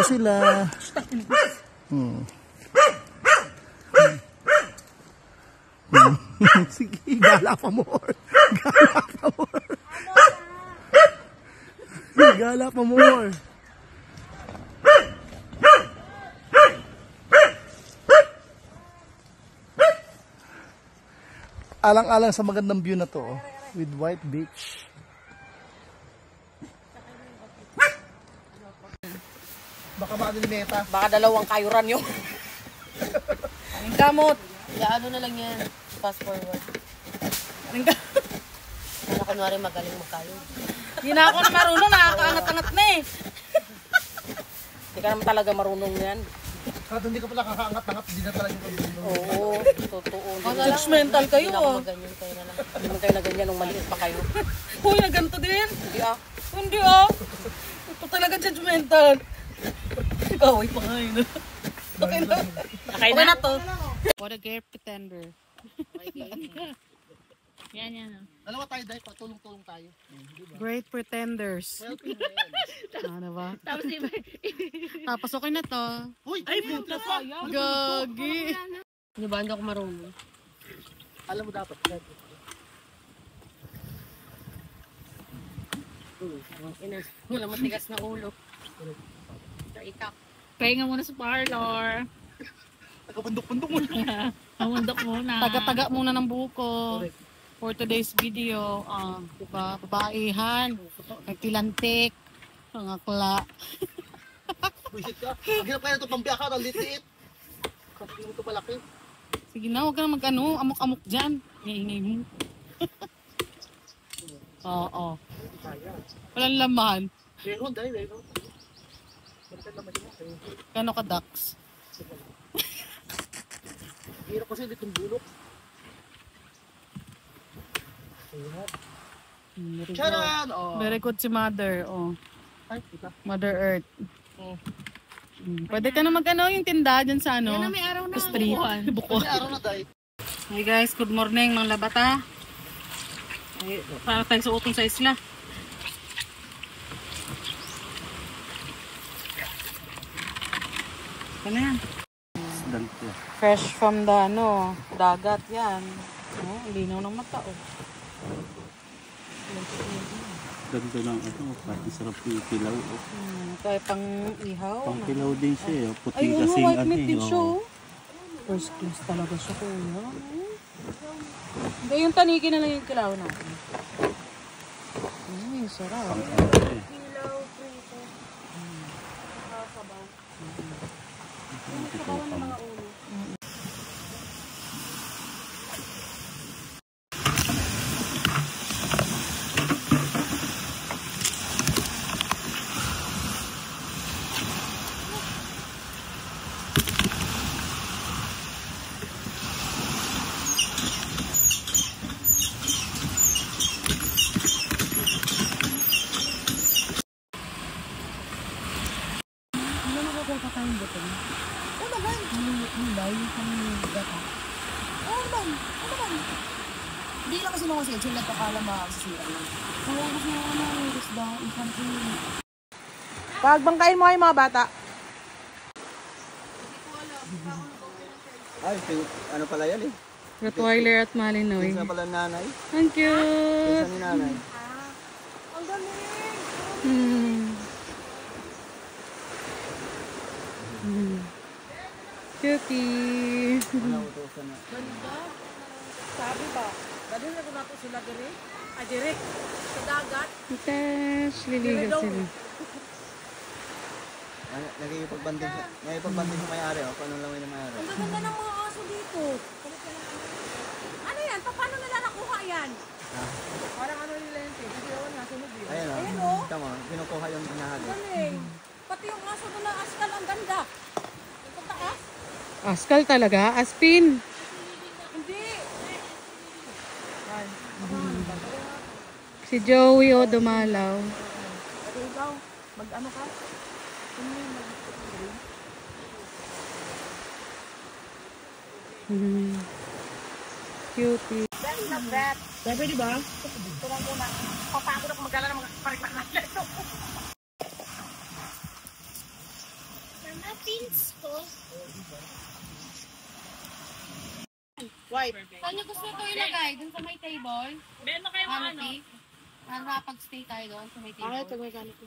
sila. Sige, gala pa more. Gala pa more. Gala pa more. Alang-alang sa magandang view na to, with white beach. Baka makalimeta. Baka dalawang kayuran yun. Ang gamot. Ya, ano na lang yan. Fast forward. Ang gamot. Ano kunwari magaling mo kayo. Hindi na ako na marunong. Nakakaangat-angat na eh. Hindi ka naman talaga marunong yan. Kahit hindi ka pala kakaangat-angat, hindi na talaga yung marunong. Oo, totoo. Judgmental kayo. Hindi na ako maganyan. Kayo na lang. Hindi naman kayo na ganyan nung maliit pa kayo. Uy, na ganito din. Hindi ah. Hindi ah. Ito talaga judgmental. Kaway pa nga yun. Okay na. Okay na to. What a great pretender. Yan. Dalawa tayo dahil patulong-tulong tayo. Great pretenders. Ano ba? Tapos okay na to. Uy! Ay, puta pa! Gagi. Hindi ba? Hindi ako marunong. Alam mo dapat. Wala matigas na ulo. Ikap. Pahinga muna sa parlor. Nagkabundok-bundok muna. Namundok muna. Taga-taga muna ng buko. For today's video, diba, babaihan, nagtilantik, pangakla. Buisit ka. Ang hirap kaya ito pambiaka, ang litiit. Kapag ito malaki. Sige na, huwag ka na mag-ano, amok-amok dyan. Ngaingay mo. Oo. Walang laman. Meron dahil, meron. Kano ka, ducks? Hirap kasi ulit yung bulok. Charan! Very good si Mother. Oh. Ay, ika. Mother Earth. Pwede ka na mag-ano yung tinda dyan sa ano? Yan na, may araw na. Street. Bukuan. Kasi araw na dahil. Hey guys, good morning mga labata. Ay, para tayo sa utong sa isla. Ano yan? Fresh from the ano, dagat yan. Oh, linaw ng mata oh. Ganda lang ito, parang sarap yung pilaw. Kaya pang ihaw. Pang pilaw din siya, puti ay, kasing white ano meat din siya. eh. First class talaga siya kuya. Hindi, yung taniki na lang yung kilaw natin. Sarap. Pang ano eh. Hindi lang kasi mga sila nagpakala makakasira lang. Kaya kasi ano, isda, infantry. Pagbangkain mo kayo mga bata. Ay, ano pala yan eh? Rottweiler at Malinoy. Pinsan pala nanay. Ang cute! Pinsan ni nanay. Ang galing! Cutie! Nautosan na. Ganda. Sabi ba? Dali na ko nato sila diri. Ay, diri. Sa dagat. Gosh, liligo sila. Nagipag-banding sa may-ari. Kung ano lang yung may-ari. Ang ganda ng mga aso dito. Ano yan? Paano nila nakuha yan? Parang ano nila yan? Video nga, sunod yun. Ayan o. Ayan o. Tama, kinukuha yung inahali. Galing. Pati yung aso doon na askal, ang ganda. Yung pagtaas? Askal talaga? Aspin? Hindi. Si Joey o dumalaw. Pero ikaw, mag-ano ka? Cutie. Sabi di ba? Ito lang muna. Papagod ako magdala ng mga parik-parik na ito. White. Saan niyo gusto ito ilagay? Dun sa may table? Meron kayo canopy? Nakapag-stay tayo doon sa may table. Pangit, pag may canopy.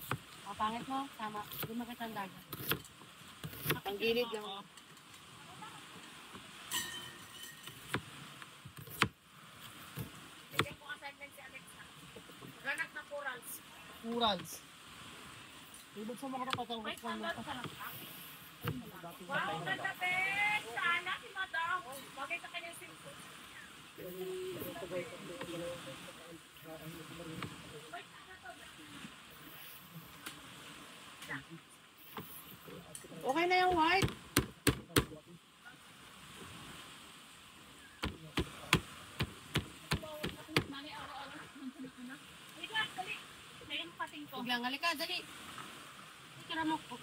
Pangit mo? Tama. Lumakit ang dagat. Ang gilid lang. Corals. Ibig sa mga kapatawag ko na. Wow, natapit! Sana si Madam. Bagay sa kanya simple. Okay na yung white. Huwag lang, halika, dali. Tira mo ko.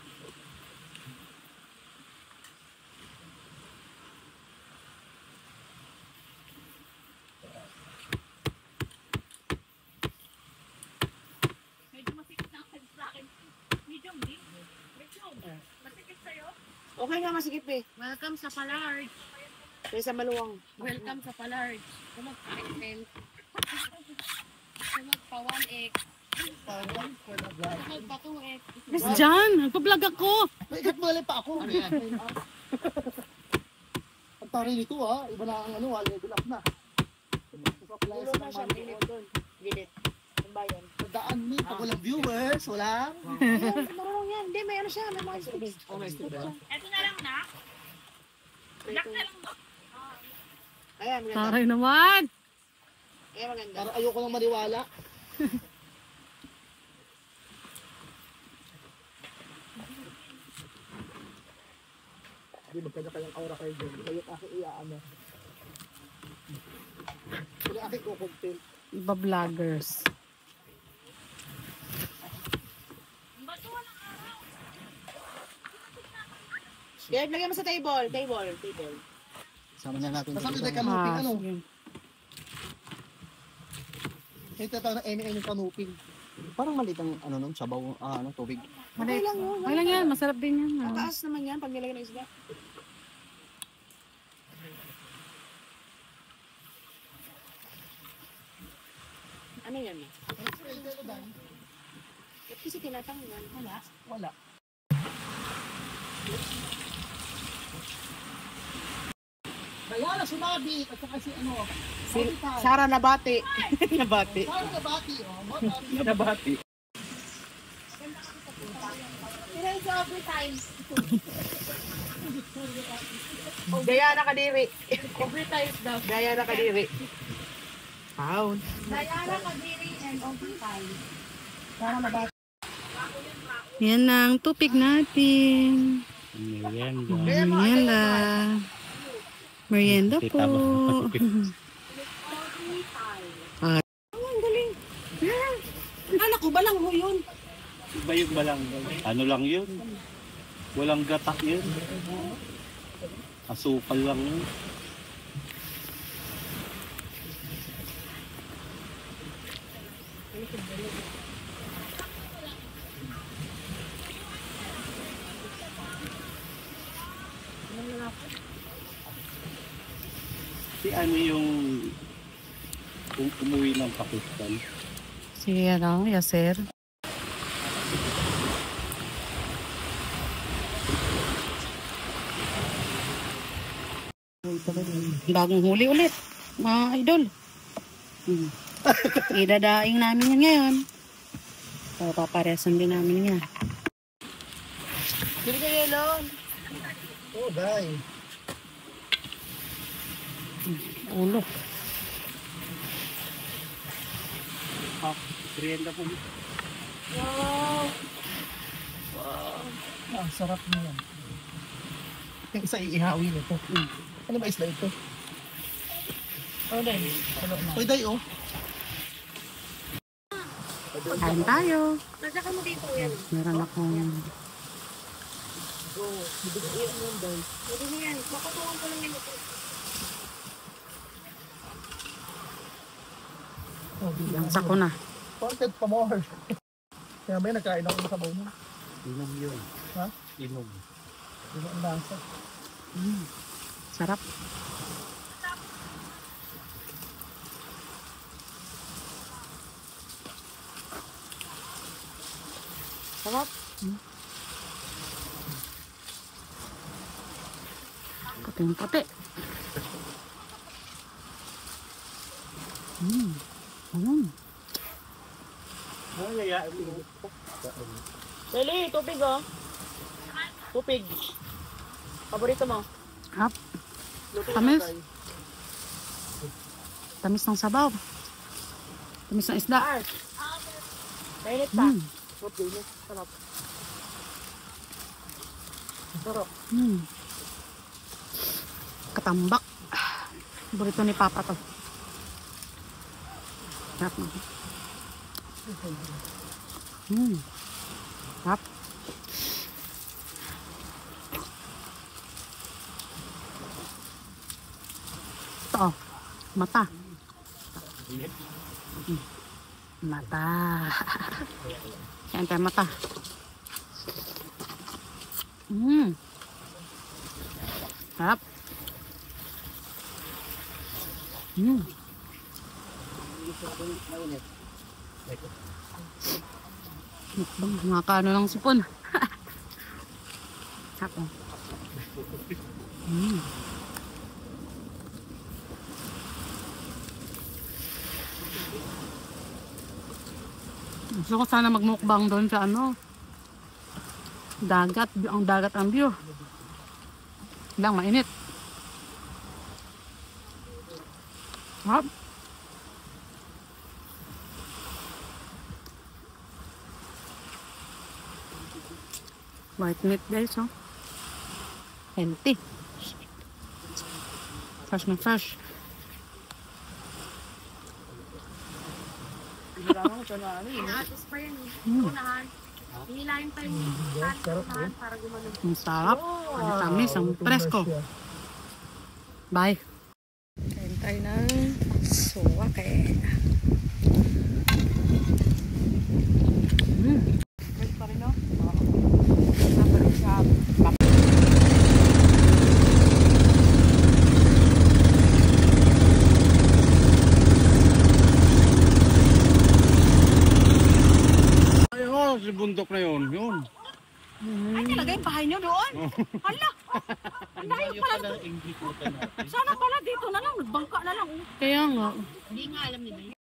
Medyo masikip na ang sa akin. Medium din. Medium. Masikip sa'yo? Okay nga, masikip eh. Welcome sa Palard. Kaya sa Maluwang. Welcome sa Palard. Kumag-extend. Kumag-pa-1x. Kumag-pa-2x. Miss John, nagpa-vlog ako. Ikat mo pa ako. Ano yan? Ang tari nito ha. Iba na ang ano ha. Level up na. Ulo na siya. Gilid doon. Gilid. Ang bayan. Daan ni. Pag walang viewers, walang. Marunong yan. Hindi, may ano siya. May mga students. Ito na lang na. Black na lang na. Ayan, maganda. Taray naman. Ayan, maganda. Para ayoko lang maniwala. Hindi, magkanya-kanyang aura kayo dyan. Kayo aking iaano. Kayo aking kukuntin. Iba vloggers. Yan, lagyan mo sa table. Table. Sama na natin. Kasama na kanuping, ano? Sige. Ito tayo na yung kanuping. Parang maliit ang ano nung sabaw, tubig. Okay lang yun. Okay lang yan, masarap din yan. ah. Mataas naman yan pag nilagyan ng isda. Ano yan? Ba't kasi tinatanggal? Wala. Wala. Kaya na sumabi at saka si ano. Sara Nabati. Nabati. Sara Nabati. Nabati. Gaya na kadiri. Overtime daw. Gaya na kadiri. Pound. Diana, Kadiri, and overtime. Sara Nabati. Yan ang tupig natin. Merienda. Merienda. Merienda po. Anak ko, balang ho yun. Iba yung balang. Ano lang yun? Walang gatak yun. Asukal lang yun. Si ano yung umuwi ng Pakistan? Si ano, Yasser. Bagong huli ulit, mga idol. Idadaing namin yan ngayon. So, paparesan din namin yan. Bili ka yellow. Oh, day. Ulo. Merienda po. Ang sarap niyan. Yung isa iihawin ito. Ano ba isla ito? Oh, day. Uy, day, oh. Kain tayo. Nasaka mo dito yan. Meron akong Pwede mo yan. Makutuhan ko lang yan ito. Oh, di ang sako na. content pa more. Kaya may nagkain ako sa bawo mo. Inom yun. Ha? Inom. Sarap. Sarap. Puting-puti. Lili, tubig oh. Tubig. Paborito mo? Hap. Tamis. Tamis ng sabaw. Tamis ng isda. Mainit pa. Mm. Sarap. Sarap. Katambak. Paborito ni Papa to. Sarap na. Sarap. Ito oh. Mata. Mata. Siyempre mata. Sarap. Mga kaano lang sipon. Sarap oh. Gusto ko sana magmukbang doon sa ano. Dagat. Ang dagat ang view. Lang mainit. Sarap. White meat guys, oh. Healthy. Fresh na fresh. Inatos pa yan. Unahan. Hinilayin pa yung unahan para gumanon. Ang sarap. Ang tamis. Ang presko. Bye. Kain tayo ng suwake. Fresh pa rin, no? Ayun, si bundok na yun. Yun. Ay, nilagay yung bahay nyo doon? Hala! Ang layo pala. Sana pala dito na lang. Nagbangka na lang. Kaya nga. Hindi nga alam nila.